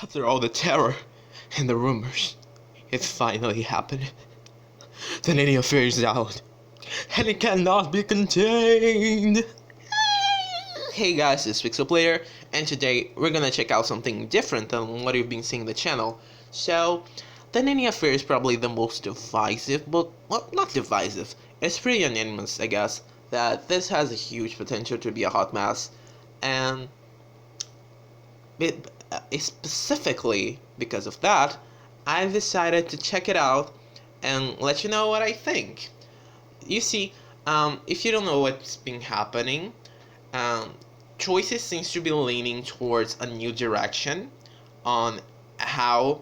After all the terror and the rumors, it finally happened. The Nanny Affair is out, and it cannot be contained. Hey guys, it's Pixel and today we're gonna check out something different than what you've been seeing on the channel. So, the Nanny Affair is probably the most divisive book. Well, not divisive. It's pretty unanimous, I guess, that this has a huge potential to be a hot mess, and specifically because of that, I've decided to check it out and let you know what I think. You see, if you don't know what's been happening, Choices seems to be leaning towards a new direction on how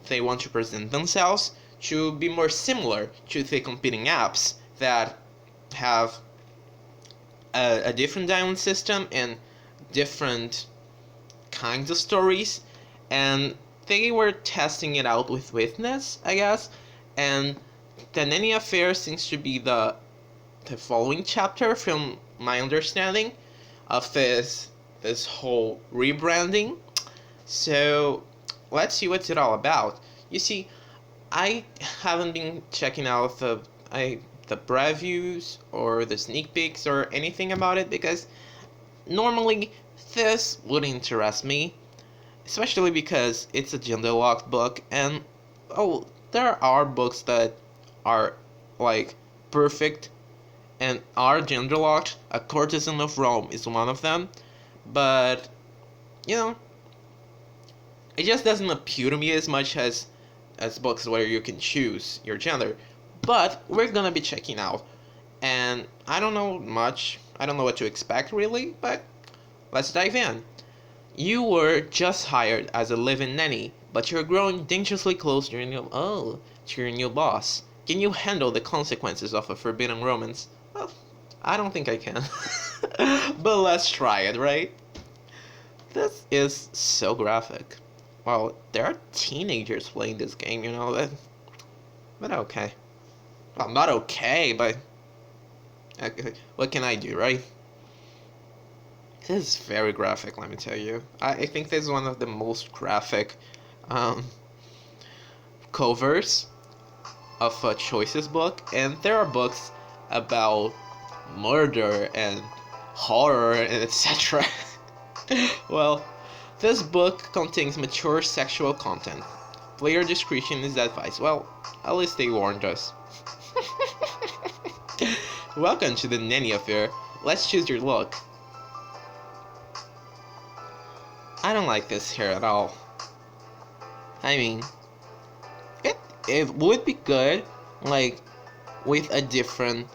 they want to present themselves to be more similar to the competing apps that have a different diamond system and different kinds of stories, and they were testing it out with Witness, I guess, and the Nanny Affair seems to be the following chapter from my understanding of this whole rebranding. So let's see what's it all about. You see, I haven't been checking out the previews or the sneak peeks or anything about it because normally this would interest me, especially because it's a gender locked book, and there are books that are like perfect and are gender locked. A Courtesan of Rome is one of them, but it just doesn't appeal to me as much as books where you can choose your gender. But we're gonna be checking out, and I don't know much. I don't know what to expect really, but let's dive in. You were just hired as a live-in nanny, but you're growing dangerously close to your new boss. Can you handle the consequences of a forbidden romance? Well, I don't think I can. But let's try it, right? This is so graphic. Well, there are teenagers playing this game, but okay. Well, not okay, but okay, what can I do, right? This is very graphic, let me tell you. I think this is one of the most graphic covers of a Choices book, and there are books about murder and horror and etc. Well, this book contains mature sexual content. Player discretion is advised. Well, at least they warned us. Welcome to the Nanny Affair. Let's choose your look. I don't like this hair at all. I mean, it would be good, like, with a different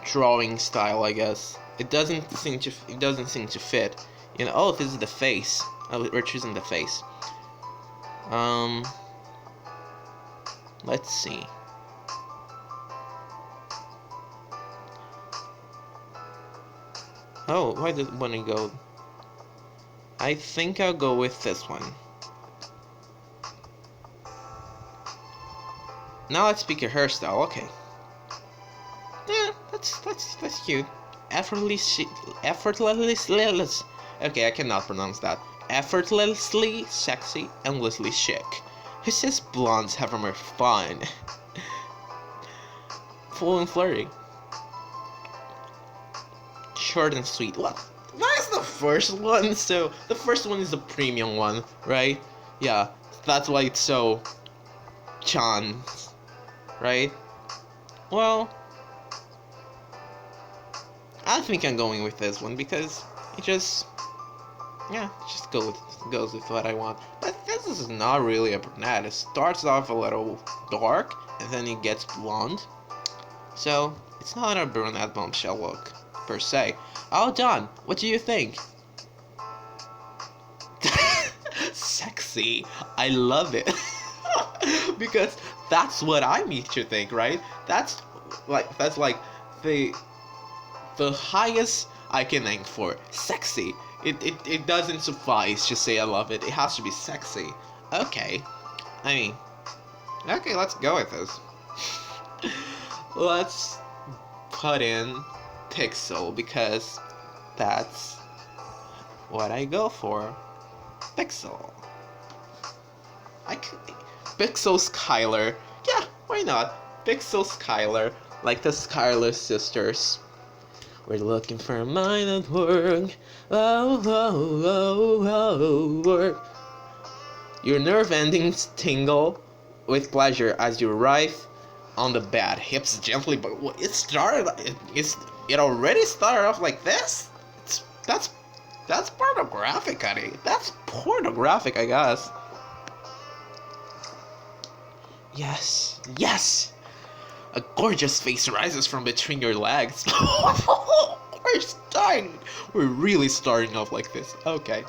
drawing style, I guess. It doesn't seem to fit. Oh, this is the face. Oh, we're choosing the face. Let's see. Oh, why did one go? I think I'll go with this one. Now let's pick your hairstyle. Okay. Yeah, that's cute. Effortlessly. Okay, I cannot pronounce that. Effortlessly sexy, endlessly chic. Who says blondes have more fun? Full and flirty. Short and sweet. What? That's the first one. So the first one is the premium one, right? Yeah, that's why it's so Chan, right? Well, I think I'm going with this one because it just goes with what I want. But this is not really a brunette. It starts off a little dark and then it gets blonde. So it's not a brunette bombshell look per se. All done. What do you think? Sexy. I love it. Because that's what I need to think, right? That's like the highest I can aim for. Sexy. It doesn't suffice to say I love it. It has to be sexy. Okay. I mean, okay, let's go with this. Let's put in Pixel because that's what I go for. Pixel. Pixel Skylar. Yeah, why not? Pixel Skylar, like the Skylar sisters. We're looking for a mind at work. Oh, oh, oh, oh, work. Your nerve endings tingle with pleasure as you writhe on the bed, hips gently. But it started. It already started off like this. That's pornographic, honey. That's pornographic, I guess. Yes, yes. A gorgeous face rises from between your legs. We're really starting off like this. Okay.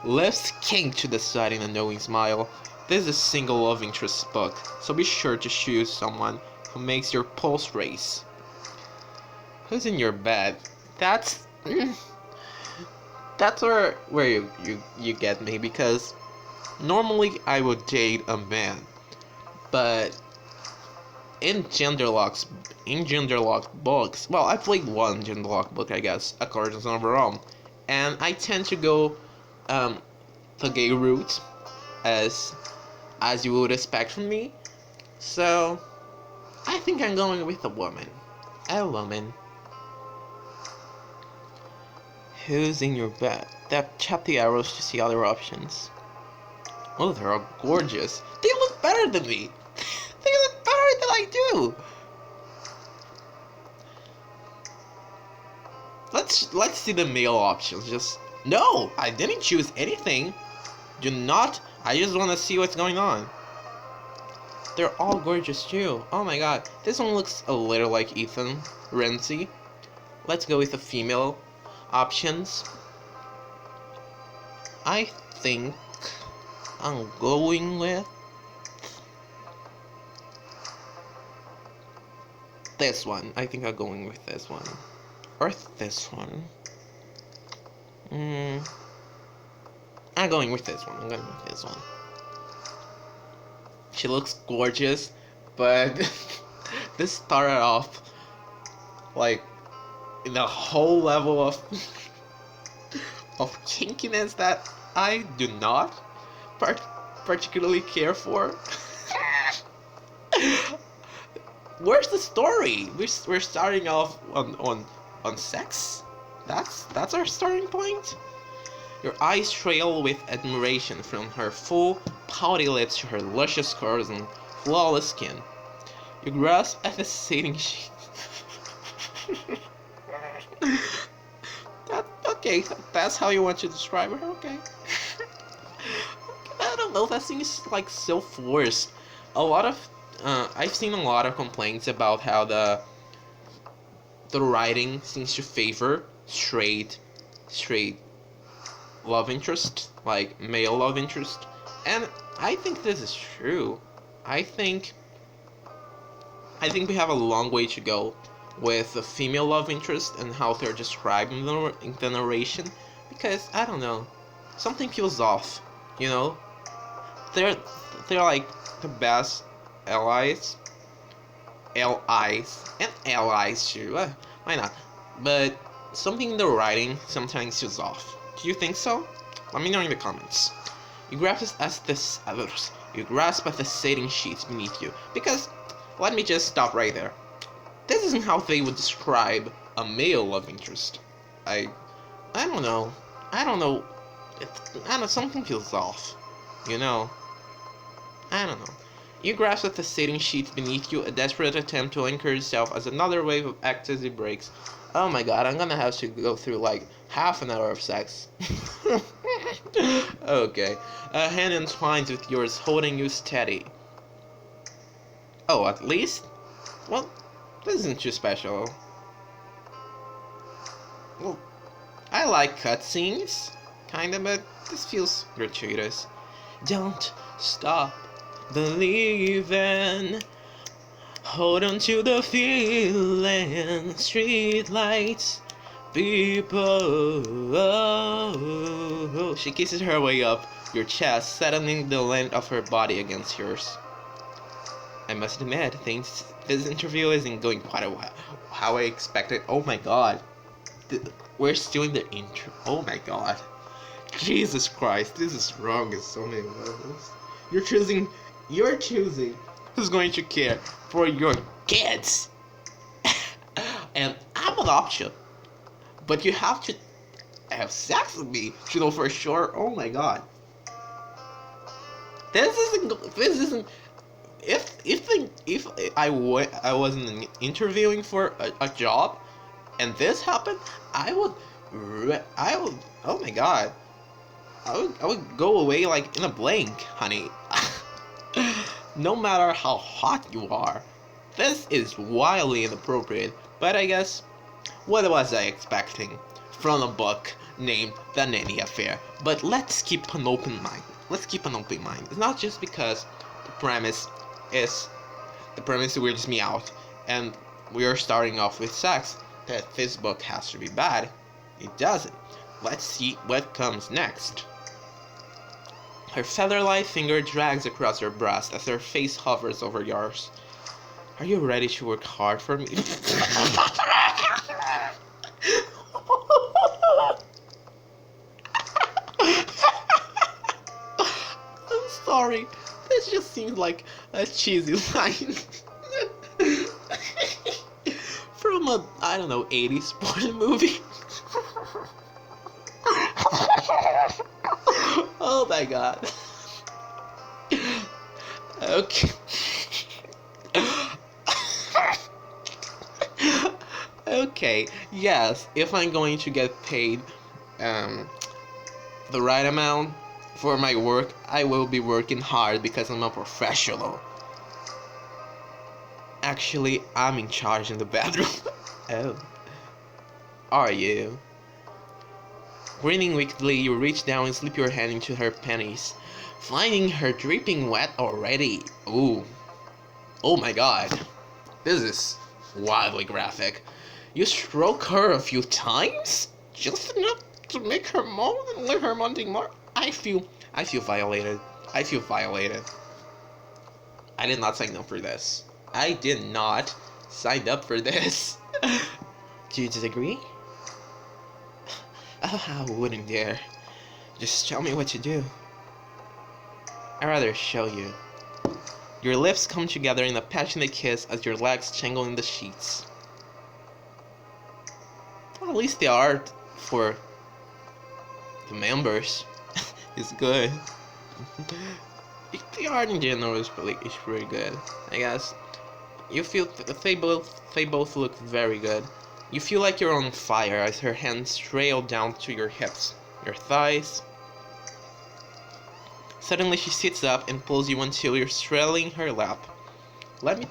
Lips kink to the side in a knowing smile. This is a single love interest book, so be sure to choose someone who makes your pulse race. Who's in your bed? That's where you get me, because normally I would date a man, but in genderlocked books, well, I played one genderlocked book, I guess, A Curtains Overall, and I tend to go the gay route, as you would expect from me. So I think I'm going with a woman. A woman. Who's in your bed? Tap the arrows to see other options. Oh, they're all gorgeous. They look better than me. They look better than I do. Let's see the male options. No, I didn't choose anything. Do not. I just want to see what's going on. They're all gorgeous too. Oh my god, this one looks a little like Ethan Renzi. Let's go with the female options. I think I'm going with this one. I think I'm going with this one. Or this one. I'm going with this one. She looks gorgeous, but this started off like in a whole level of kinkiness that I do not particularly care for. Where's the story? We're starting off on sex. That's our starting point. Your eyes trail with admiration from her full, pouty lips to her luscious curves and flawless skin. You grasp at the sating sheet. Okay, that's how you want to describe her, okay. I don't know, that seems like so forced. I've seen a lot of complaints about how the writing seems to favor straight love interest, like male love interest, and I think this is true. I think we have a long way to go with the female love interest and how they're described in the narration, because I don't know, something feels off, you know. They're like the best allies and allies too. Why not? But something in the writing sometimes feels off. Do you think so? Let me know in the comments. You grasp at the sating sheets beneath you, because let me just stop right there. This isn't how they would describe a male love interest. I don't know. Something feels off. You know. I don't know. You grasp at the sating sheets beneath you, a desperate attempt to anchor yourself as another wave of ecstasy breaks. Oh my god, I'm gonna have to go through like half an hour of sex. Okay. A hand entwines with yours, holding you steady. Oh, at least? Well, this isn't too special. Well, I like cutscenes, kinda, but this feels gratuitous. Don't stop believing. Hold on to the feeling. Street lights, people. Oh. She kisses her way up your chest, settling the length of her body against yours. I must admit, this interview isn't going quite how I expected. Oh my god. We're still in the intro. Oh my god. Jesus Christ, this is wrong in so many levels. You're choosing You're choosing who's going to care for your kids. And I'm an option. But you have to have sex with me to know for sure. Oh my god. This isn't if I wasn't interviewing for a job and this happened, I would, oh my god, I would go away like in a blink, honey. No matter how hot you are, this is wildly inappropriate. But I guess, what was I expecting from a book named The Nanny Affair? But let's keep an open mind. It's not just because the premise weirds me out, and we are starting off with sex, that this book has to be bad. It doesn't. Let's see what comes next. Her feather-like finger drags across her breast as her face hovers over yours. Are you ready to work hard for me? I'm sorry. This just seems like a cheesy line. From a, I don't know, 80s sports movie. Oh my god. Okay. Okay, yes, if I'm going to get paid the right amount for my work, I will be working hard because I'm a professional. Actually, I'm in charge in the bedroom. Oh. Are you? Grinning wickedly, you reach down and slip your hand into her panties, finding her dripping wet already. Ooh. Oh my god. This is wildly graphic. You stroke her a few times? Just enough to make her moan and leave her wanting more? I feel violated. I did not sign up for this. I did not sign up for this. Do you disagree? Oh, I wouldn't dare. Just tell me what to do. I'd rather show you. Your lips come together in a passionate kiss as your legs tangle in the sheets. Well, at least the art for the members is good. The art in general is pretty good, I guess. You feel they both look very good. You feel like you're on fire as her hands trail down to your hips, your thighs. Suddenly she sits up and pulls you until you're straddling her lap. Let me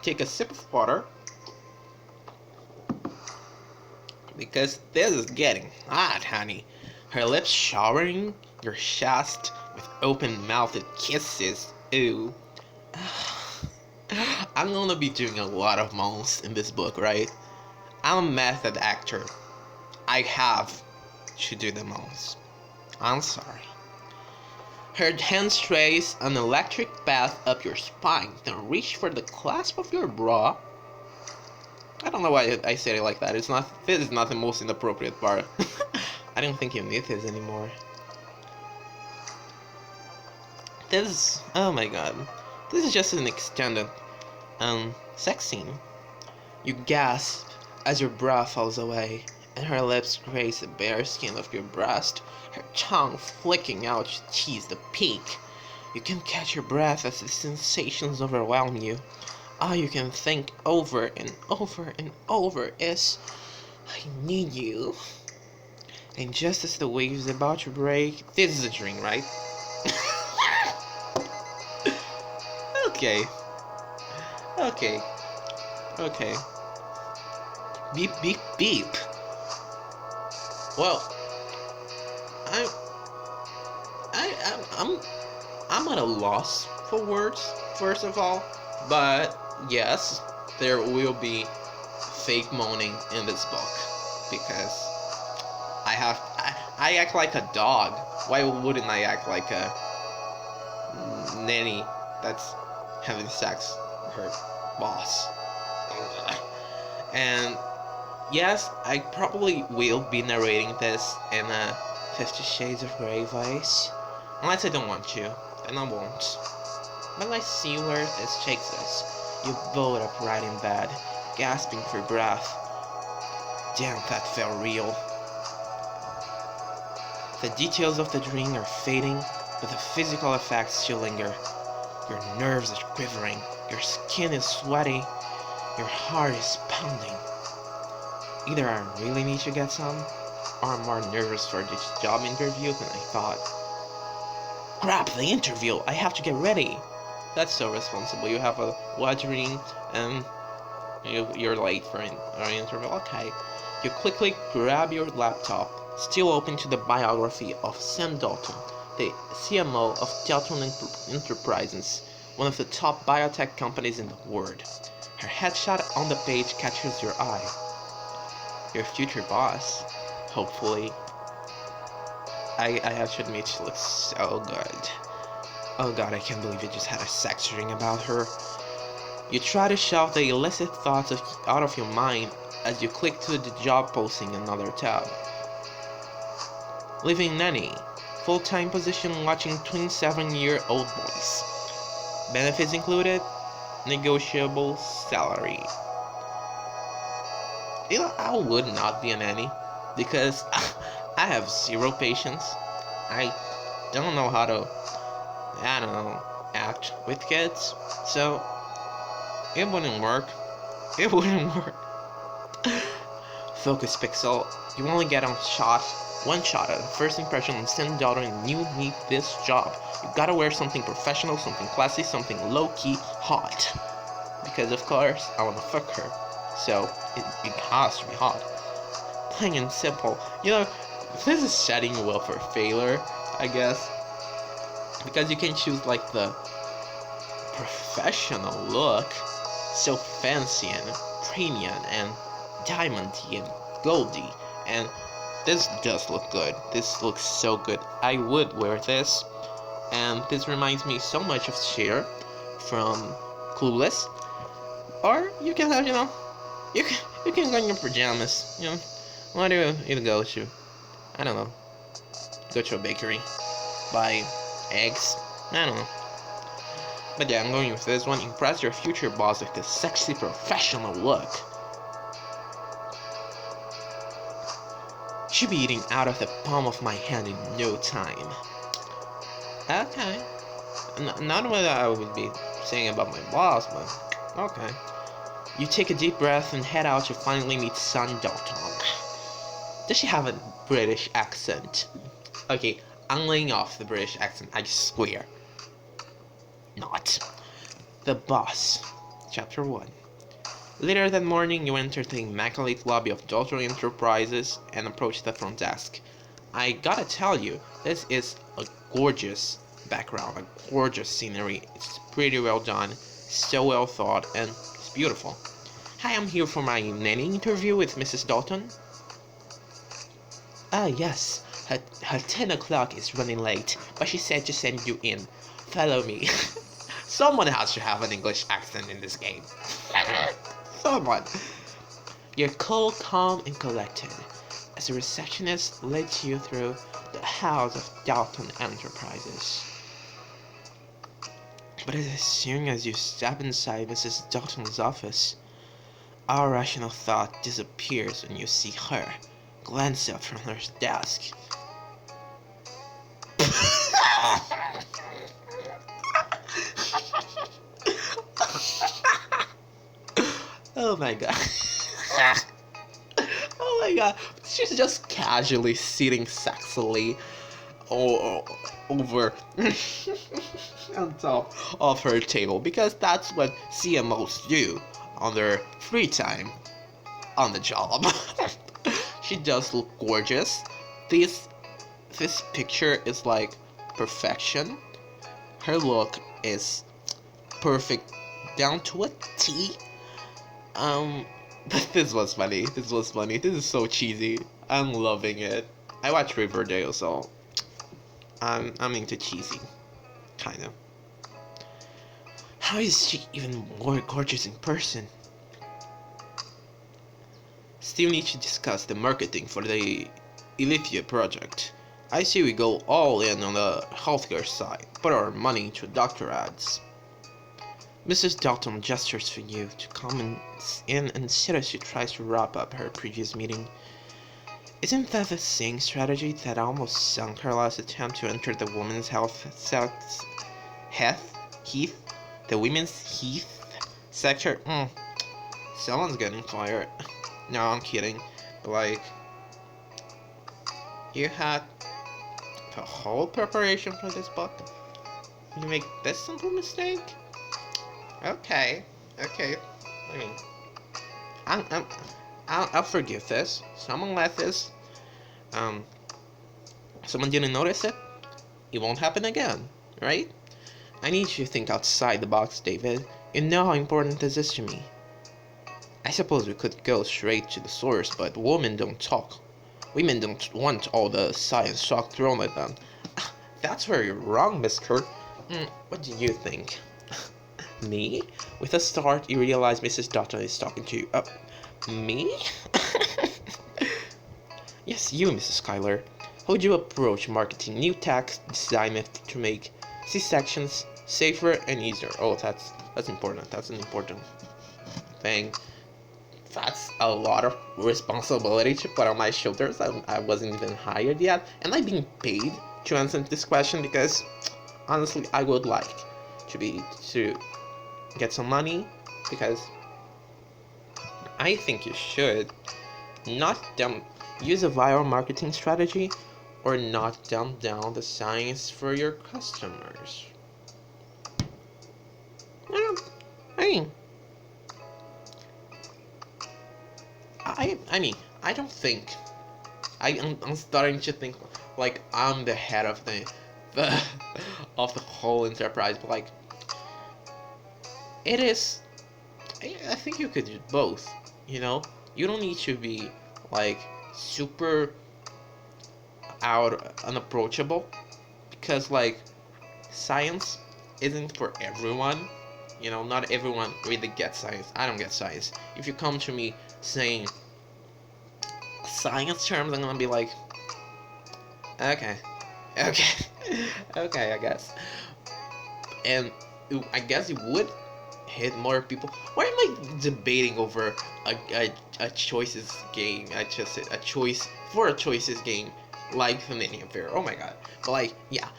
take a sip of water, because this is getting hot, honey. Her lips showering your chest with open-mouthed kisses. Ooh. I'm gonna be doing a lot of moans in this book, right? I'm a method actor. I have to do the moans. I'm sorry. Her hand trace an electric path up your spine, then reach for the clasp of your bra. I don't know why I said it like that. This is not the most inappropriate part. I don't think you need this anymore. Oh my god. This is just an extended, sex scene. You gasp as your bra falls away, and her lips graze the bare skin of your breast, her tongue flicking out to tease the peak. You can catch your breath as the sensations overwhelm you. All you can think over and over and over is, I need you. And just as the wave is about to break, this is a dream, right? Okay. Beep, beep, beep. Well, I'm at a loss for words, first of all, but yes, there will be fake moaning in this book, because I act like a dog. Why wouldn't I act like a nanny that's having sex with her boss? And yes, I probably will be narrating this in a 50 Shades of Grey voice. Unless I don't want to, then I won't. But let's see where this takes us. You both upright in bed, gasping for breath. Damn, that felt real. The details of the dream are fading, but the physical effects still linger. Your nerves are quivering, your skin is sweaty, your heart is pounding. Either I really need to get some, or I'm more nervous for this job interview than I thought. Crap, the interview! I have to get ready! That's so responsible. You have a wet dream and you're late for an interview. Okay. You quickly grab your laptop, still open to the biography of Sam Dalton, the CMO of Dalton Enterprises, one of the top biotech companies in the world. Her headshot on the page catches your eye. Your future boss, hopefully. I have to admit, she looks so good. Oh god, I can't believe you just had a sex dream about her. You try to shove the illicit thoughts out of your mind as you click to the job posting another tab. Living nanny, full-time position watching twin 7-year-old boys. Benefits included, negotiable salary. You know, I would not be a nanny because I have zero patience. I don't know how to, act with kids, so it wouldn't work. It wouldn't work. Focus Pixel, you only get one shot at a first impression and send daughter and you need this job. You gotta wear something professional, something classy, something low-key hot. Because of course, I wanna fuck her. So, it has to be hot. Plain and simple. You know, this is setting you up for failure, I guess. Because you can choose like the professional look. So fancy and premium and diamondy and goldy, and this does look good. This looks so good. I would wear this, and this reminds me so much of Cher from Clueless. Or you can have, you can go in your pajamas. Why do you go to? I don't know. Go to a bakery, buy eggs. I don't know. But yeah, I'm going with this one. Impress your future boss with a sexy professional look. Should be eating out of the palm of my hand in no time. Okay. Not what I would be saying about my boss, but okay. You take a deep breath and head out to finally meet Son Dalton. Does she have a British accent? Okay, I'm laying off the British accent, I swear. Not. The Boss. Chapter 1. Later that morning, you enter the immaculate lobby of Dalton Enterprises and approach the front desk. I gotta tell you, this is a gorgeous background, a gorgeous scenery. It's pretty well done, so well thought, and it's beautiful. Hi, I'm here for my nanny interview with Mrs. Dalton. Ah, yes. Her 10 o'clock is running late, but she said to send you in. Follow me. Someone has to have an English accent in this game. Someone. You're cool, calm, and collected as a receptionist leads you through the house of Dalton Enterprises. But as soon as you step inside Mrs. Dalton's office, all rational thought disappears when you see her glance up from her desk. Oh my god. Oh my god. She's just casually sitting sexily over on top of her table, because that's what CMOs do on their free time on the job. She does look gorgeous. This picture is like perfection. Her look is perfect down to a T. But this was funny. This is so cheesy. I'm loving it. I watch Riverdale, so I'm into cheesy, kind of. How is she even more gorgeous in person? Still need to discuss the marketing for the Elithia project. I see we go all in on the healthcare side, put our money into doctor ads. Mrs. Dalton gestures for you to come in and sit as she tries to wrap up her previous meeting. Isn't that the same strategy that almost sunk her last attempt to enter the women's heath? The women's heath sector? Someone's getting fired. No, I'm kidding. But like, you had the whole preparation for this book? You make this simple mistake? Okay. I mean, I'll forgive this. Someone let this. Someone didn't notice it. It won't happen again, right? I need you to think outside the box, David. You know how important this is to me. I suppose we could go straight to the source, but women don't talk. Women don't want all the science talk thrown at them. That's where you're wrong, mister. What do you think? Me? With a start, you realize Mrs. Dalton is talking to you. Me? Yes, you, Mrs. Schuyler. How would you approach marketing new tax designed to make C-sections safer and easier? Oh, that's important. That's an important thing. That's a lot of responsibility to put on my shoulders. I wasn't even hired yet, and I'm being paid to answer this question because, honestly, I would like to get some money, because I think you should not use a viral marketing strategy or not dumb down the science for your customers. I mean, I don't think I'm starting to think like I'm the head of the of the whole enterprise, but like it is. I think you could do both. You know, you don't need to be like super unapproachable, because like science isn't for everyone. You know, not everyone really gets science. I don't get science. If you come to me saying science terms, I'm gonna be like, okay, okay, I guess. And I guess it would hit more people. Why am I debating over a choices game? I just said a choice for a choices game like the Nanny Affair. Oh my god. But like, yeah,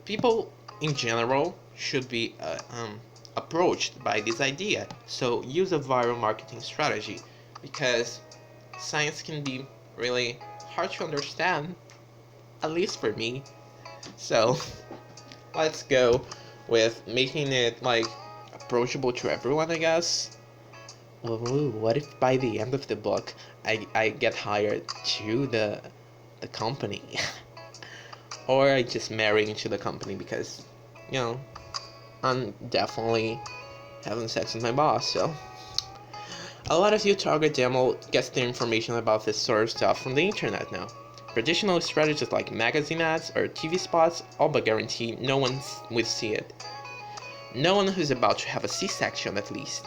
people in general should be approached by this idea. So use a viral marketing strategy, because science can be really hard to understand, at least for me. So let's go with making it like approachable to everyone, I guess. Ooh, what if by the end of the book I get hired to the company? Or I just marry into the company because, you know, I'm definitely having sex with my boss. So a lot of you target demo gets their information about this sort of stuff from the internet now. Traditional strategies like magazine ads or TV spots all but guarantee no one will see it. No one who's about to have a C-section, at least.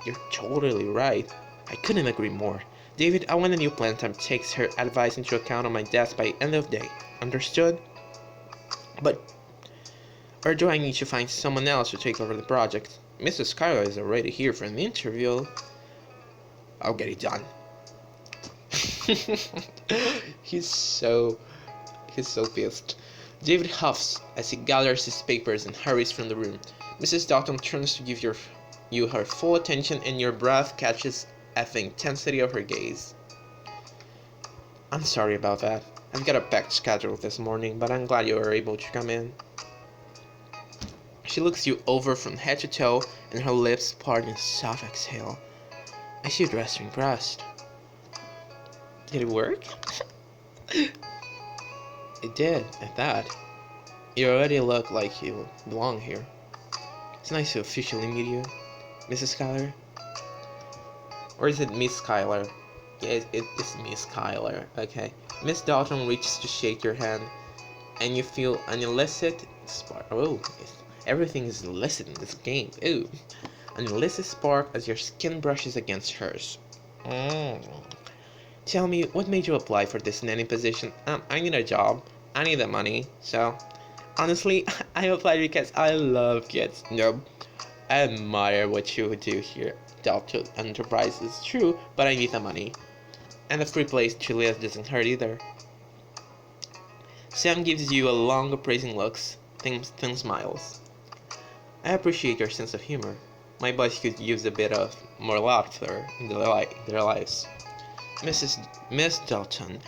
You're totally right. I couldn't agree more. David, I want a new plan that takes her advice into account on my desk by end of day. Understood? But, or do I need to find someone else to take over the project? Mrs. Schuyler is already here for an interview. I'll get it done. He's so pissed. David huffs as he gathers his papers and hurries from the room. Mrs. Dalton turns to give you her full attention, and your breath catches at the intensity of her gaze. I'm sorry about that. I've got a packed schedule this morning, but I'm glad you were able to come in. She looks you over from head to toe, and her lips part in a soft exhale. I see you dressed impressed. Did it work? It did, at that. You already look like you belong here. It's nice to officially meet you, Mrs. Schuyler. Or is it Miss Schuyler? Yeah, it's Miss Schuyler. Okay. Miss Dalton reaches to shake your hand, and you feel an illicit spark. Oh, everything is illicit in this game. Ooh. An illicit spark as your skin brushes against hers. Tell me, what made you apply for this nanny position? I need a job. I need the money, so Honestly, I applied because I love kids. I admire what you do here. Delta Enterprise is true, but I need the money. And the free place to live doesn't hurt either. Sam gives you a long appraising looks, thin smiles. I appreciate your sense of humor. My boys could use a bit of more laughter in their lives. Miss Dalton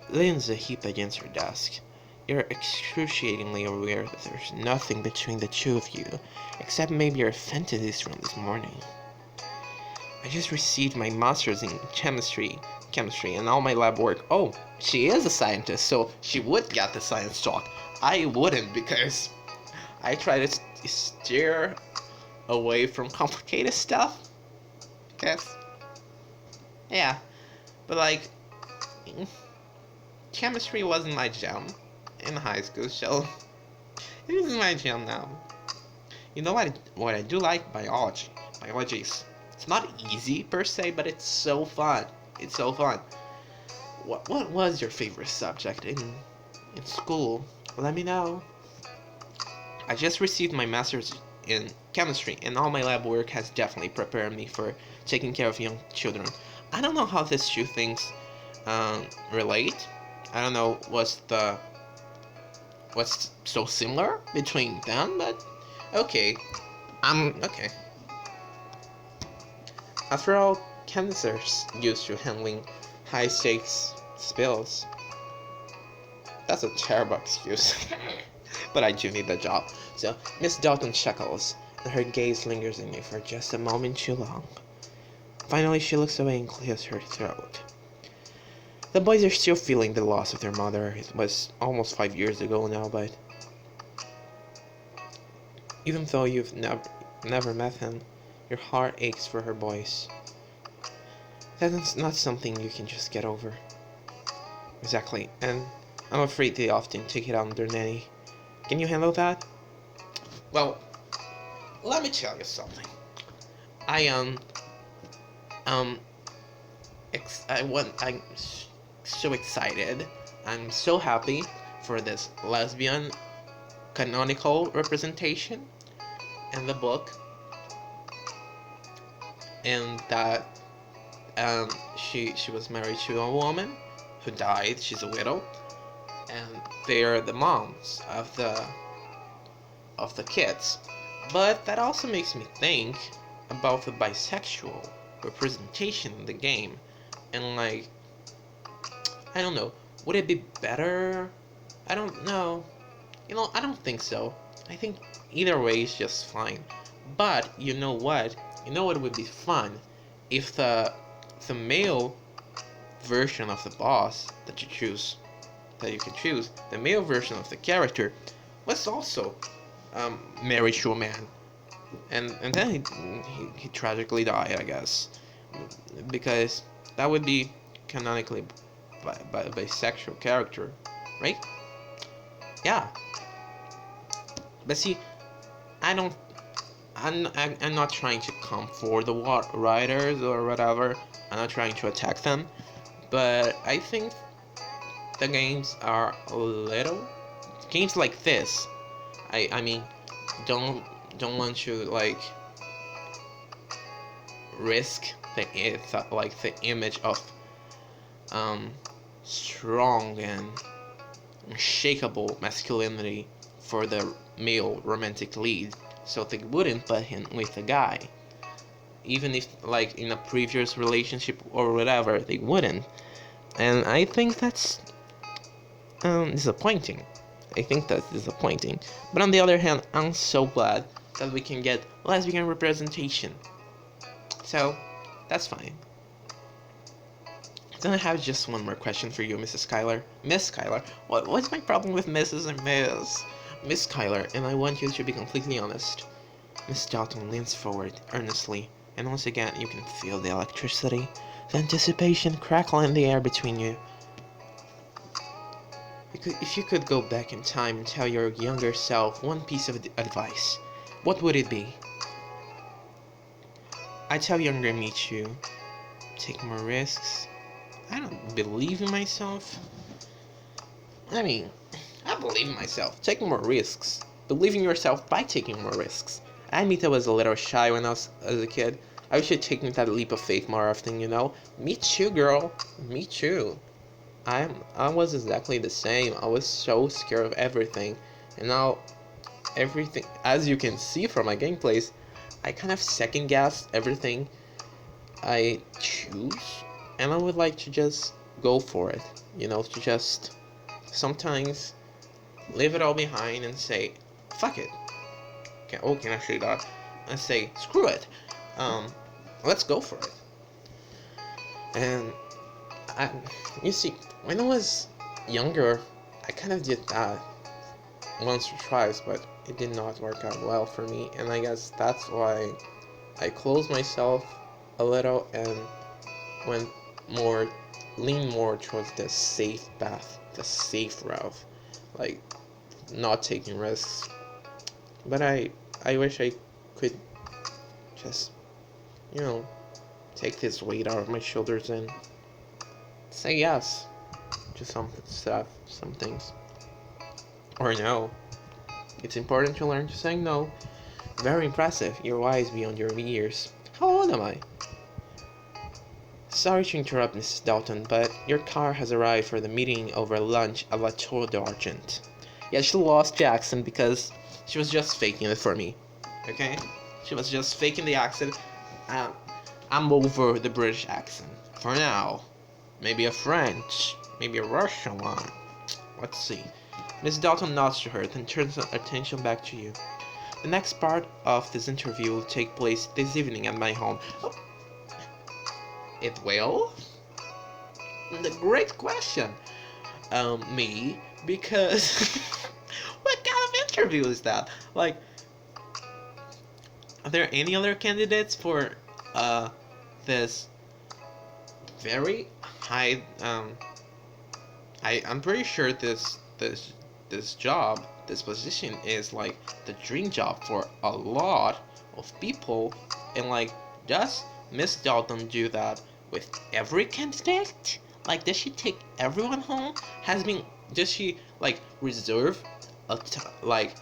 leans a heap against her desk. You're excruciatingly aware that there's nothing between the two of you, except maybe your fantasies from this morning. I just received my master's in chemistry, and all my lab work. Oh, she is a scientist, so she would get the science talk. I wouldn't because I try to steer away from complicated stuff. Guess. Yeah, but like, chemistry wasn't my jam in high school, so it isn't my jam now. You know what I do like? Biology. It's not easy per se, but it's so fun. It's so fun. What was your favorite subject in school? Let me know. I just received my master's in chemistry, and all my lab work has definitely prepared me for taking care of young children. I don't know how these two things relate. I don't know what's so similar between them, but okay. Okay. After all, chemists used to handling high stakes spills. That's a terrible excuse. But I do need the job. So Miss Dalton chuckles, and her gaze lingers on me for just a moment too long. Finally, she looks away and clears her throat. The boys are still feeling the loss of their mother. It was almost 5 years ago now, but even though you've never met him, your heart aches for her boys. That's not something you can just get over. Exactly, and I'm afraid they often take it out on their nanny. Can you handle that? Well, let me tell you something. I'm so excited. I'm so happy for this lesbian canonical representation in the book, and that she was married to a woman who died. She's a widow, and they are the moms of the kids. But that also makes me think about the bisexual representation in the game, and like, I don't know, would it be better? I don't know. I don't think so. I think either way is just fine. But you know what? You know what would be fun if the male version of the boss that you can choose, the male version of the character was also married to a man, and then he tragically died, I guess, because that would be canonically by a bisexual character, right? Yeah. But see, I don't. I'm not trying to come for the writers or whatever. I'm not trying to attack them, but I think the games are a little games like this. I mean, don't want to like risk the image of strong and unshakable masculinity for the male romantic lead, so they wouldn't put him with a guy, even if like in a previous relationship or whatever, they wouldn't. And I think that's disappointing. I think that's disappointing. But on the other hand, I'm so glad that we can get lesbian representation. So that's fine. Then I have just one more question for you, Mrs. Schuyler. Miss Schuyler. What's my problem with Mrs. and Miss? Miss Schuyler, and I want you to be completely honest. Miss Dalton leans forward earnestly, and once again you can feel the electricity, the anticipation crackle in the air between you. If you could go back in time and tell your younger self one piece of advice, what would it be? I tell younger me to take more risks. I don't believe in myself. I mean, I I believe in myself. Taking more risks. Believe in yourself by taking more risks. I admit I was a little shy when I was as a kid. I wish I'd taken that leap of faith more often, you know? Me too, girl. Me too. I was exactly the same. I was so scared of everything. And now everything, as you can see from my gameplays, I kind of second guess everything I choose, and I would like to just go for it, you know, to just sometimes leave it all behind and say, fuck it. Can I say that? And say, screw it. Um, let's go for it. And I, you see, when I was younger, I kind of did that once or twice, but it did not work out well for me, and I guess that's why I closed myself a little and went more, lean more towards the safe path, the safe route, like not taking risks. But I wish I could just, you know, take this weight out of my shoulders and say yes to some stuff, some things, or no. It's important to learn to say no. Very impressive. You're wise beyond your years. How old am I? Sorry to interrupt, Mrs. Dalton, but your car has arrived for the meeting over lunch at La Tour d'Argent. Yeah, she lost the accent because she was just faking it for me. Okay? She was just faking the accent. I'm over the British accent. For now. Maybe a French. Maybe a Russian one. Let's see. Miss Dalton nods to her, then turns her attention back to you. The next part of this interview will take place this evening at my home. Oh, it will? The great question. Me, because what kind of interview is that? Like, are there any other candidates for this very high I'm pretty sure this job, this position is like the dream job for a lot of people, and like, does Miss Dalton do that with every candidate? Like, does she take everyone home? Does she like reserve like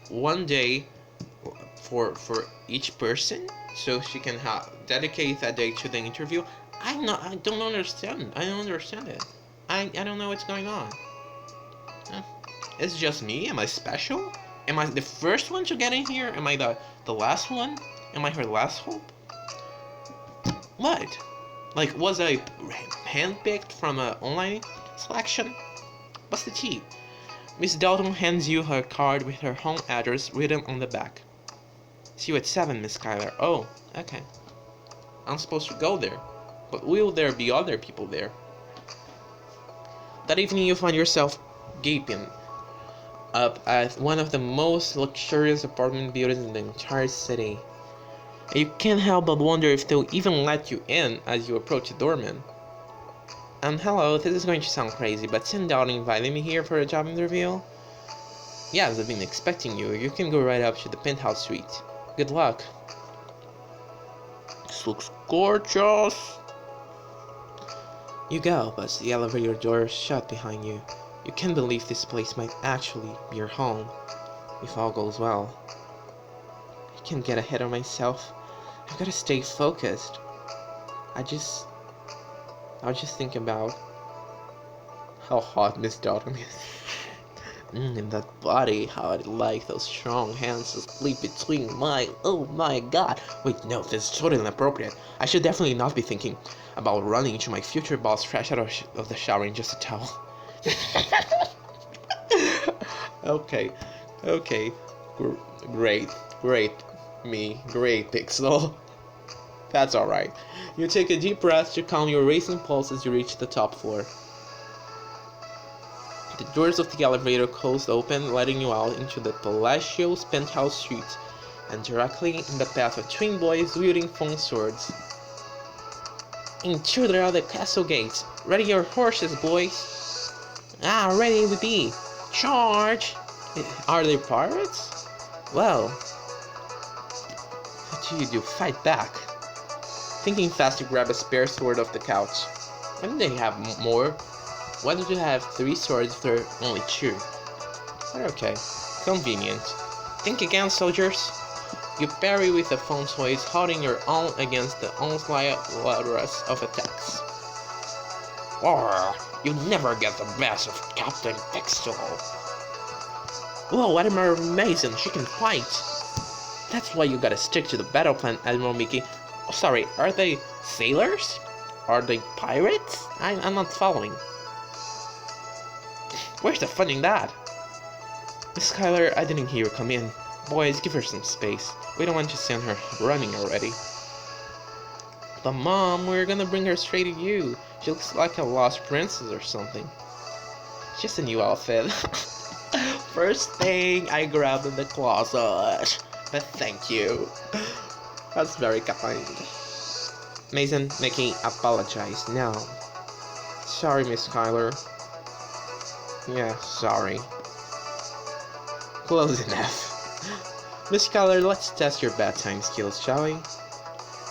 one day for each person so she can dedicate that day to the interview? I don't understand. I don't understand it. I don't know what's going on. It's just me? Am I special? Am I the first one to get in here? Am I the last one? Am I her last hope? What? Like, was I handpicked from an online selection? What's the tea? Miss Dalton hands you her card with her home address written on the back. See you at 7, Miss Schuyler. Oh, okay. I'm supposed to go there. But will there be other people there? That evening you find yourself gaping up at one of the most luxurious apartment buildings in the entire city. And you can't help but wonder if they'll even let you in as you approach the doorman. Hello, this is going to sound crazy, but Tim Dowd invited me here for a job interview. Yes, I've been expecting you. You can go right up to the penthouse suite. Good luck. This looks gorgeous. You go, but the elevator door is shut behind you. You can't believe this place might actually be your home, if all goes well. I can't get ahead of myself. I've gotta stay focused. I'll just think about how hot Miss Dalton is. And that body, how I like those strong hands to sleep between my, oh my god. Wait, no, this is totally inappropriate. I should definitely not be thinking about running to my future boss fresh out of the shower in just a towel. Okay, great, Pixel. That's alright. You take a deep breath to calm your racing pulse as you reach the top floor. The doors of the elevator closed open, letting you out into the palatial penthouse suite, and directly in the path of twin boys wielding phone swords. Intruder are the castle gates. Ready your horses, boys. Ready we be. Charge! Are they pirates? Well, what do you do? Fight back. Thinking fast, you grab a spare sword off the couch. Why do they have more? Why do they have 3 swords if there are only 2? But okay. Convenient. Think again, soldiers. You parry with the phone toys, holding your own against the onslaught of attacks. Or you never get the best of Captain Texel. Whoa, Admiral Mason, she can fight. That's why you gotta stick to the battle plan, Admiral Mickey. Oh, sorry, are they sailors? Are they pirates? I'm not following. Where's the fun in that? Miss Skylar, I didn't hear you come in. Boys, give her some space. We don't want to send her running already. But Mom, we're gonna bring her straight to you. She looks like a lost princess or something. It's just a new outfit. First thing I grabbed in the closet. But thank you. That's very kind. Mason, Mickey, apologize now. Sorry, Miss Skylar. Yeah, sorry. Close enough. Miss Skylar, let's test your bedtime skills, shall we?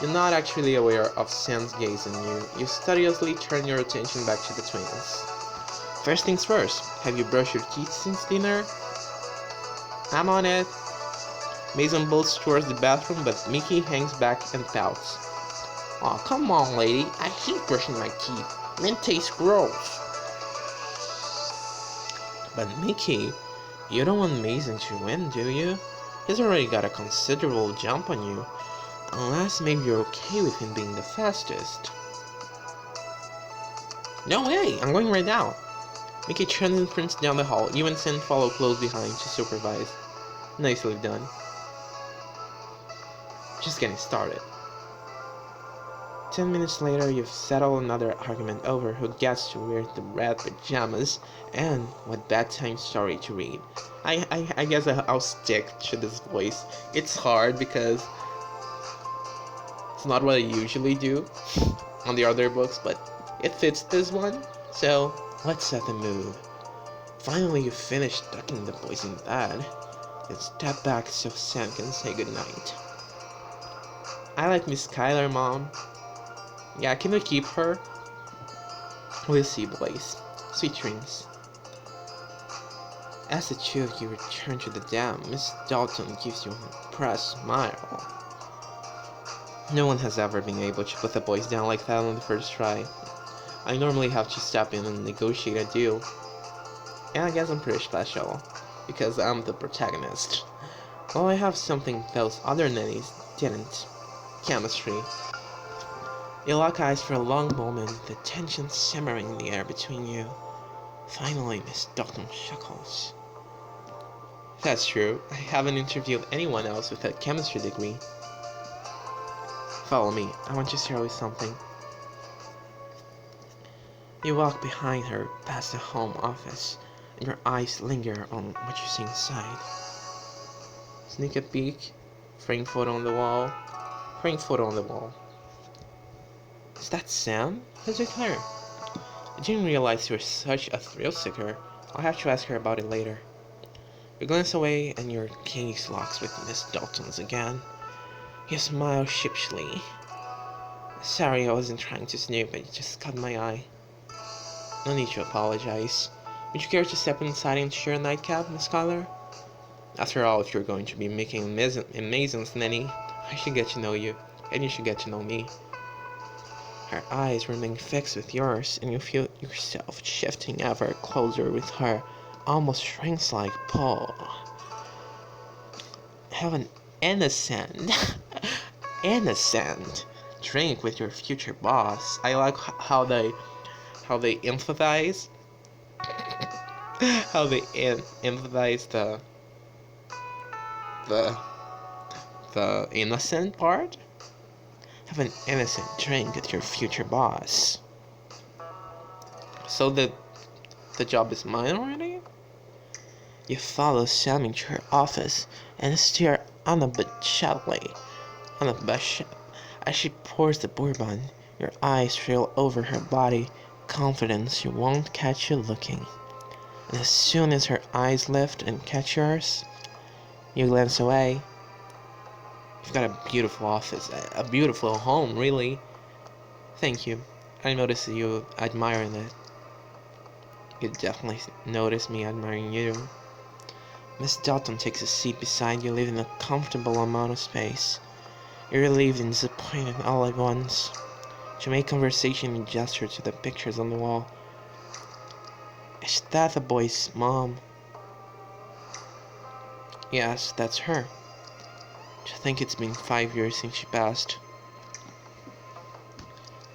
You're not actually aware of Sam's gaze on you. You studiously turn your attention back to the twins. First things first, have you brushed your teeth since dinner? I'm on it. Mason bolts towards the bathroom, but Mickey hangs back and pouts. Aw, come on, lady. I hate brushing my teeth. Mint tastes gross. But Mickey, you don't want Mason to win, do you? He's already got a considerable jump on you. Unless maybe you're okay with him being the fastest. No way! I'm going right now. Mickey turns and sprints down the hall. You and Sin follow close behind to supervise. Nicely done. Just getting started. 10 minutes later, you've settled another argument over who gets to wear the red pajamas and what bedtime story to read. I guess I'll stick to this voice. It's hard because it's not what I usually do on the other books, but it fits this one. So let's set the mood. Finally, you finish tucking the boys in bed. Then step back so Sam can say goodnight. I like Miss Skylar, Mom. Yeah, can we keep her? We'll see, boys. Sweet dreams. As the two of you return to the dam, Miss Dalton gives you an impressed smile. No one has ever been able to put the boys down like that on the first try. I normally have to step in and negotiate a deal. And I guess I'm pretty special, because I'm the protagonist. Well, I have something those other nannies didn't. Chemistry. You lock eyes for a long moment, the tension simmering in the air between you. Finally, Miss Dalton chuckles. That's true. I haven't interviewed anyone else with a chemistry degree. Follow me. I want to share with something. You walk behind her, past the home office, and your eyes linger on what you see inside. Sneak a peek. Frame photo on the wall. Frame photo on the wall. Is that Sam? How's it her? I didn't realize you were such a thrill seeker. I'll have to ask her about it later. You glance away and your gaze locks with Miss Dalton's again. You smile sheepishly. Sorry, I wasn't trying to snoop, it just caught my eye. No need to apologize. Would you care to step inside and share a nightcap, Miss Skylar? After all, if you're going to be making a Mason's nanny, I should get to know you, and you should get to know me. Her eyes remain fixed with yours, and you feel yourself shifting ever closer with her almost shrinks-like pull. Have an innocent drink with your future boss. I like how they emphasize emphasize the innocent part. Have an innocent drink with your future boss. So the job is mine already? You follow Sam into her office and stare unabashedly as she pours the bourbon. Your eyes trail over her body, confident she won't catch you looking. And as soon as her eyes lift and catch yours, you glance away. You've got a beautiful office, a beautiful home, really. Thank you. I noticed you admiring it. You definitely noticed me admiring you. Miss Dalton takes a seat beside you, leaving a comfortable amount of space. You're relieved and disappointed all at once. She made conversation and gestured to the pictures on the wall. Is that the boy's mom? Yes, that's her. I think it's been 5 years since she passed.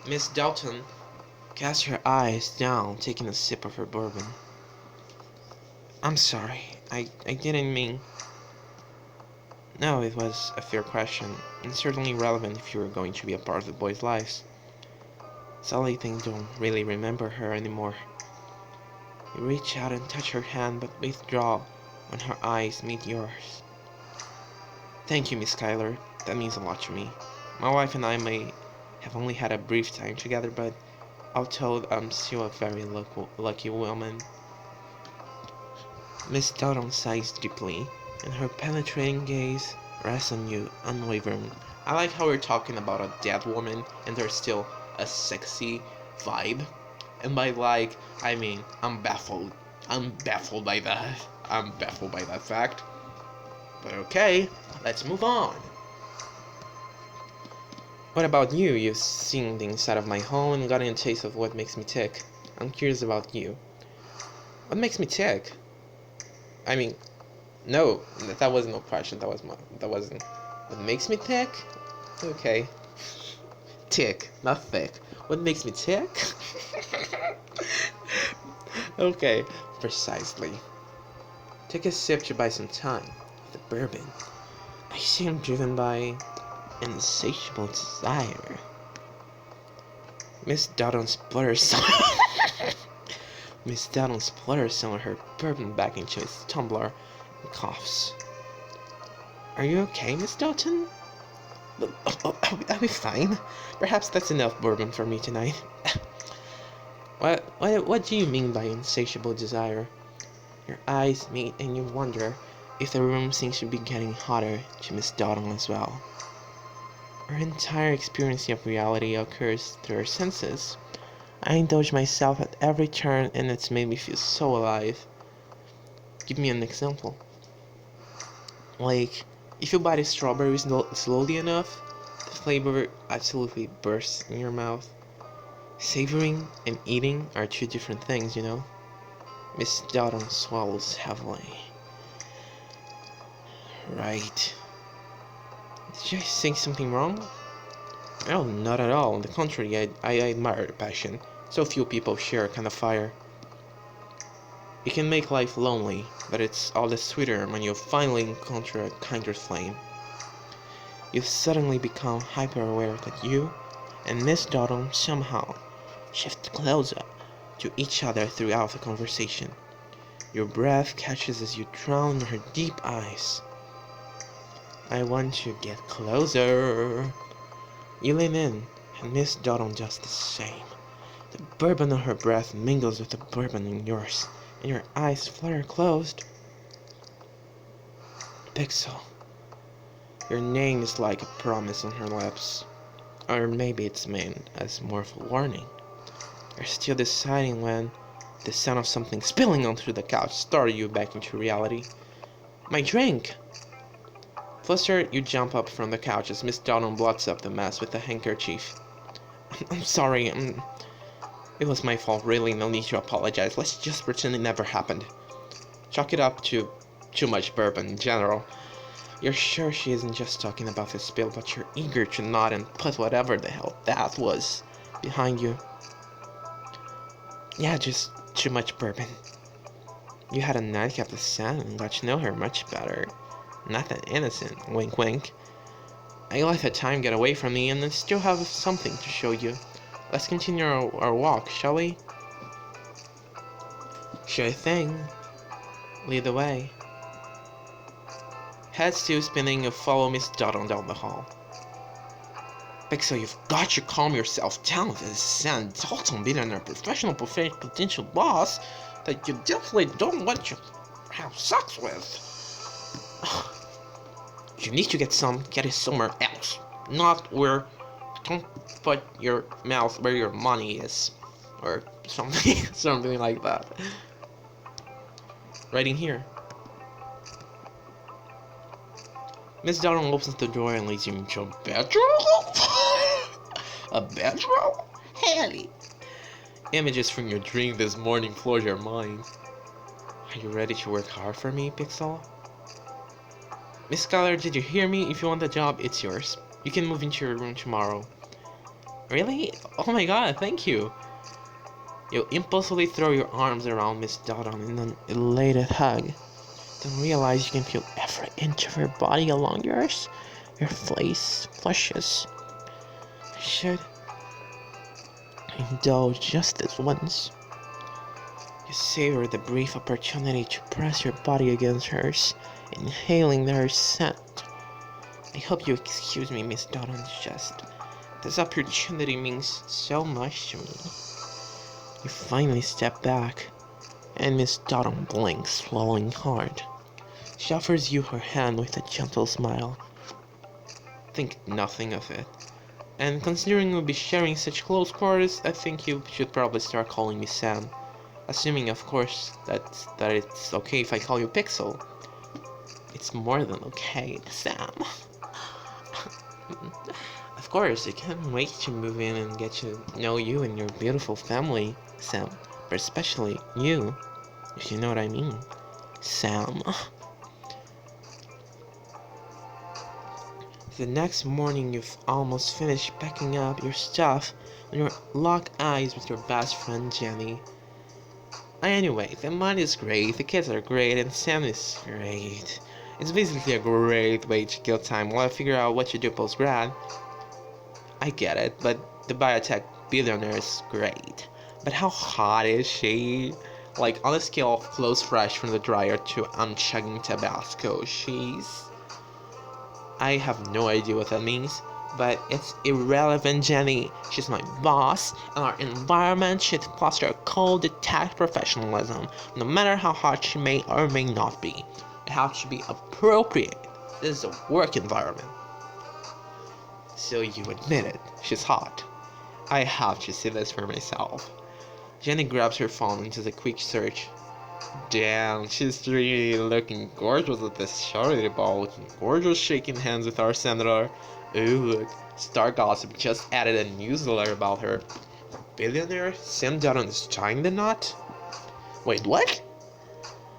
Miss Dalton cast her eyes down, taking a sip of her bourbon. I'm sorry, I didn't mean... No, it was a fair question, and certainly relevant if you were going to be a part of the boys' lives. Sadly, things don't really remember her anymore. You reach out and touch her hand, but withdraw when her eyes meet yours. Thank you, Miss Schuyler. That means a lot to me. My wife and I may have only had a brief time together, but all told, I'm still a very lucky woman. Miss Dalton sighs deeply, and her penetrating gaze rests on you unwavering. I like how we're talking about a dead woman, and there's still a sexy vibe. And by like, I mean I'm baffled. I'm baffled by that. I'm baffled by that fact. But okay, let's move on. What about you? You've seen the inside of my home and gotten a taste of what makes me tick. I'm curious about you. What makes me tick? I mean, no, that wasn't no question. That wasn't. What makes me tick? Okay. Tick, not thick. What makes me tick? Okay, precisely. Take a sip to buy some time. The bourbon. I seem driven by insatiable desire. Miss Dalton splutters. Miss Dalton splutters some of her bourbon back into his tumbler and coughs. Are you okay, Miss Dalton? I'll be fine. Perhaps that's enough bourbon for me tonight. What do you mean by insatiable desire? Your eyes meet and you wonder if the room seems to be getting hotter to Miss Dalton as well. Her entire experience of reality occurs through her senses. I indulge myself at every turn and it's made me feel so alive. Give me an example. Like, if you bite a strawberry slowly enough, the flavor absolutely bursts in your mouth. Savoring and eating are two different things, you know? Miss Dalton swallows heavily. Right. Did I say something wrong? Oh, not at all. On the contrary, I admire the passion. So few people share a kind of fire. It can make life lonely, but it's all the sweeter when you finally encounter a kinder flame. You've suddenly become hyper-aware that you and Miss Dalton somehow shift closer to each other throughout the conversation. Your breath catches as you drown in her deep eyes. I want to get closer. You lean in, and Miss Dalton does the same. The bourbon on her breath mingles with the bourbon in yours, and your eyes flutter closed. Pixel. Your name is like a promise on her lips. Or maybe it's meant as more of a warning. You're still deciding when the sound of something spilling onto the couch started you back into reality. My drink! Flustered, you jump up from the couch as Miss Dalton blots up the mess with a handkerchief. I'm sorry, it was my fault, really, no need to apologize. Let's just pretend it never happened. Chalk it up to too much bourbon in general. You're sure she isn't just talking about the spill, but you're eager to nod and put whatever the hell that was behind you. Yeah, just too much bourbon. You had a nightcap with Sam and got to know her much better. Not that innocent, wink wink. I let the time get away from me and I still have something to show you. Let's continue our walk, shall we? Sure thing. Lead the way. Head still spinning, you follow Miss Dalton down the hall. Pixel, you've got to calm yourself down with this Sam Dalton being a professional potential boss that you definitely don't want to have sex with. You need to get it somewhere else. Not where... Don't put your mouth where your money is. Or something, something like that. Right in here. Miss Donald opens the door and leads you into a bedroom. A bedroom? Haley! Images from your dream this morning floor your mind. Are you ready to work hard for me, Pixel? Miss Skylar, did you hear me? If you want the job, it's yours. You can move into your room tomorrow. Really? Oh my god, thank you. You impulsively throw your arms around Miss Donald in an elated hug. Then realize you can feel every inch of her body along yours. Your face flushes. I should indulge just this once. You savor the brief opportunity to press your body against hers, inhaling her scent. I hope you excuse me, Miss Donald, just this opportunity means so much to me. You finally step back, and Miss Donald blinks, swallowing hard. She offers you her hand with a gentle smile. Think nothing of it. And considering we'll be sharing such close quarters, I think you should probably start calling me Sam. Assuming, of course, that it's okay if I call you Pixel. It's more than okay, Sam. Of course, I can't wait to move in and get to know you and your beautiful family, Sam. But especially you, if you know what I mean. Sam. The next morning, you've almost finished packing up your stuff when you lock eyes with your best friend Jenny. Anyway, the money is great, the kids are great, and Sam is great. It's basically a great way to kill time while I figure out what to do post-grad. I get it, but the biotech billionaire is great. But how hot is she? Like, on a scale of clothes fresh from the dryer to I'm chugging Tabasco, I have no idea what that means, but it's irrelevant, Jenny. She's my boss, and our environment should foster a cold-detached professionalism, no matter how hot she may or may not be. It has to be appropriate. This is a work environment. So you admit it, she's hot. I have to see this for myself. Jenny grabs her phone and does a quick search. Damn, she's really looking gorgeous at this charity ball, looking gorgeous shaking hands with our senator. Ooh, look, Star Gossip just added a newsletter about her. Billionaire Sam Donald is tying the knot? Wait, what?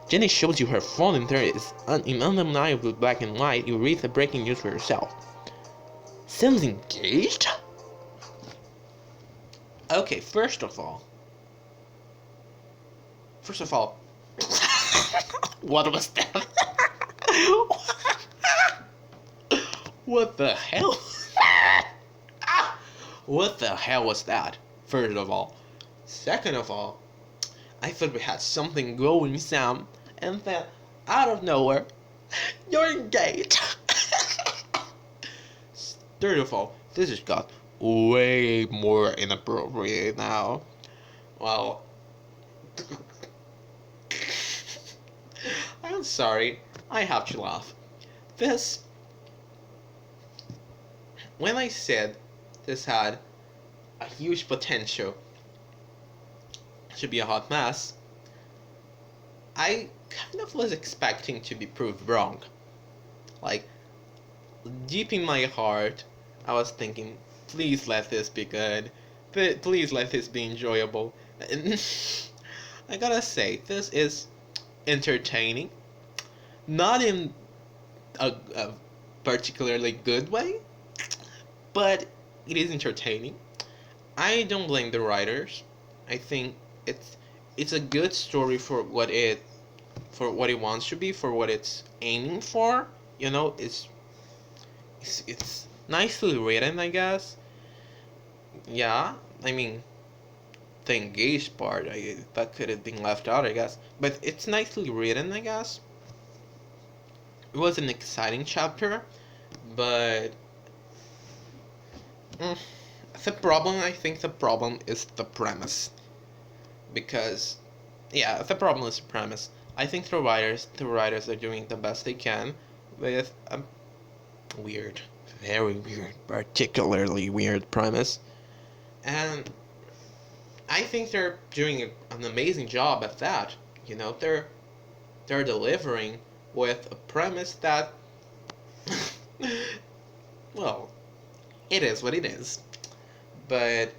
Jenny shows you her phone and there is in undeniable black and white. You read the breaking news for yourself. Sam's engaged? Okay, first of all, what was that? What the hell? What the hell was that? First of all. Second of all, I thought we had something going, Sam, and then, out of nowhere, you're engaged. Third of all, this has got way more inappropriate now. Well, I'm sorry, I have to laugh. When I said this had a huge potential to be a hot mess, I kind of was expecting to be proved wrong. Like, deep in my heart, I was thinking, please let this be good. Please let this be enjoyable. And I gotta say, this is entertaining. Not in a particularly good way, but it is entertaining. I don't blame the writers. I think it's a good story for what it wants to be, for what it's aiming for. You know, it's nicely written, I guess. Yeah, I mean, the engaged part, that could have been left out, I guess. But it's nicely written, I guess. It was an exciting chapter, but I think the problem is the premise. Because, yeah, the problem is the premise. I think the writers are doing the best they can with a weird, very weird, particularly weird premise. And I think they're doing an amazing job at that. You know, they're delivering with a premise that Well, it is what it is. But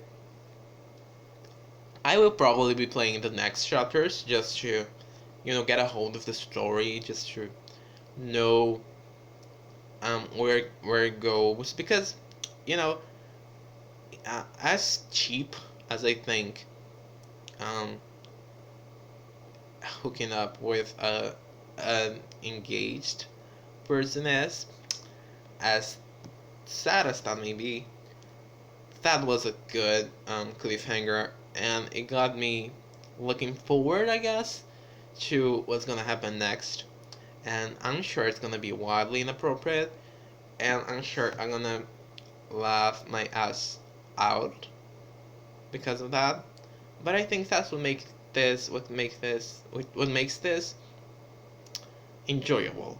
I will probably be playing the next chapters just to, get a hold of the story, just to know where it goes. Because, you know, as cheap as I think um, hooking up with an engaged person is, as sad as that may be, that was a good cliffhanger, and it got me looking forward, I guess, to what's gonna happen next. And I'm sure it's gonna be wildly inappropriate, and I'm sure I'm gonna laugh my ass out because of that. But I think that's what makes this enjoyable.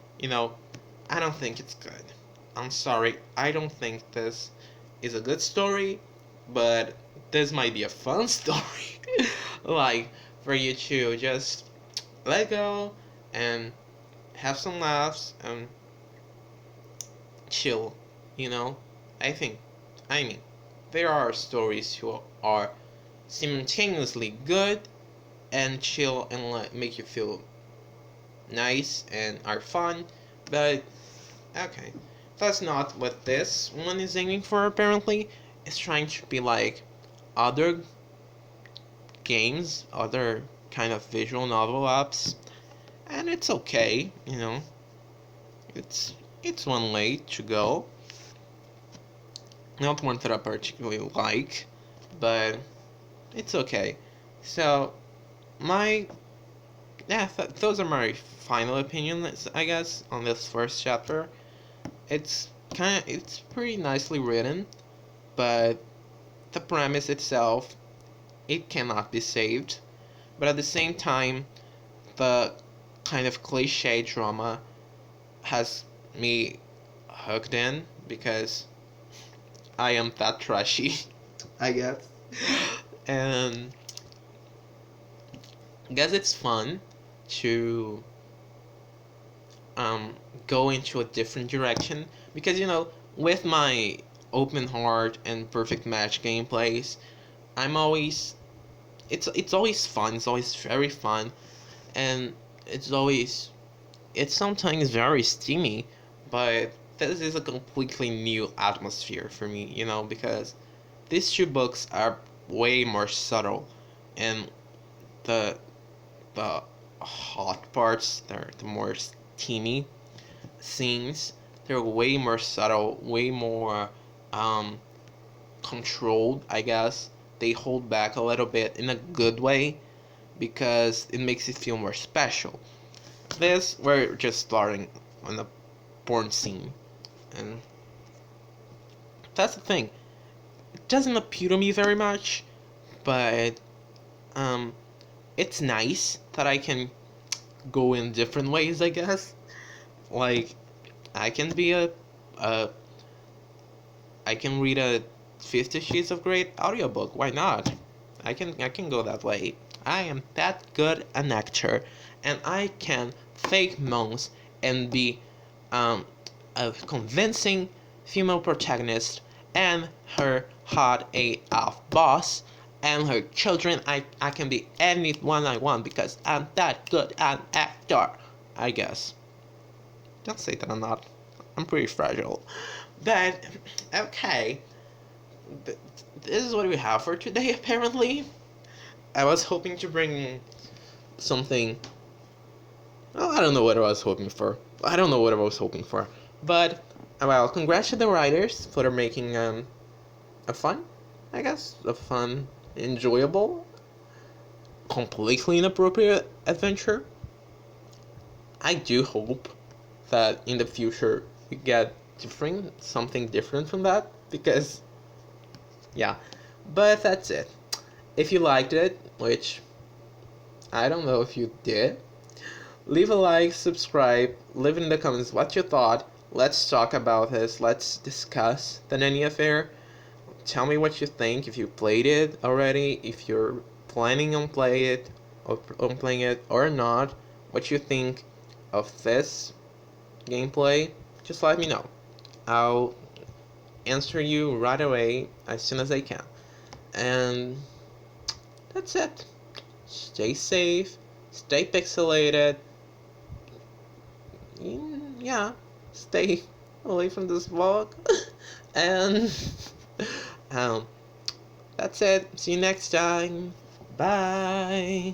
I don't think it's good. I'm sorry, I don't think this is a good story, but this might be a fun story. Like, for you to just let go and have some laughs and chill, you know? I think, I mean, there are stories who are simultaneously good and chill and make you feel nice and are fun, but okay, that's not what this one is aiming for. Apparently, it's trying to be like other games, other kind of visual novel apps, and it's okay. It's one way to go. Not one that I particularly like, but it's okay. So my those are my final opinions, I guess, on this first chapter. It's pretty nicely written, but the premise itself, it cannot be saved. But at the same time, the kind of cliche drama has me hooked in because I am that trashy, I guess. And I guess it's fun to go into a different direction because with my open heart and perfect match gameplays, I'm always it's always fun. It's always very fun, and it's sometimes very steamy, but this is a completely new atmosphere for me. Because these two books are way more subtle, and the the hot parts, they're the more steamy scenes, they're way more subtle, way more um, controlled, I guess. They hold back a little bit in a good way because it makes it feel more special. This, we're just starting on the porn scene, and that's the thing. It doesn't appeal to me very much, but um, it's nice that I can go in different ways, I guess. Like, I can be a I can read a 50 Shades of Grey audiobook. Why not? I can go that way. I am that good an actor, and I can fake moans and be um, a convincing female protagonist and her hot AF boss and her children. I can be anyone I want because I'm that good an actor, I guess. Don't say that I'm not. I'm pretty fragile. But, okay. This is what we have for today, apparently. I was hoping to bring something. Well, I don't know what I was hoping for. I don't know what I was hoping for. But, well, congrats to the writers for making a fun, I guess, a fun, enjoyable, completely inappropriate adventure. I do hope that in the future we get something different from that, because yeah. But that's it. If you liked it, which I don't know if you did, leave a like, subscribe, leave in the comments what you thought. Let's talk about this. Let's discuss the Nanny Affair. Tell me what you think, if you played it already, if you're planning on playing it or not, what you think of this gameplay. Just let me know. I'll answer you right away as soon as I can. And that's it. Stay safe, stay pixelated. Yeah, stay away from this vlog. And um, that's it. See you next time. Bye.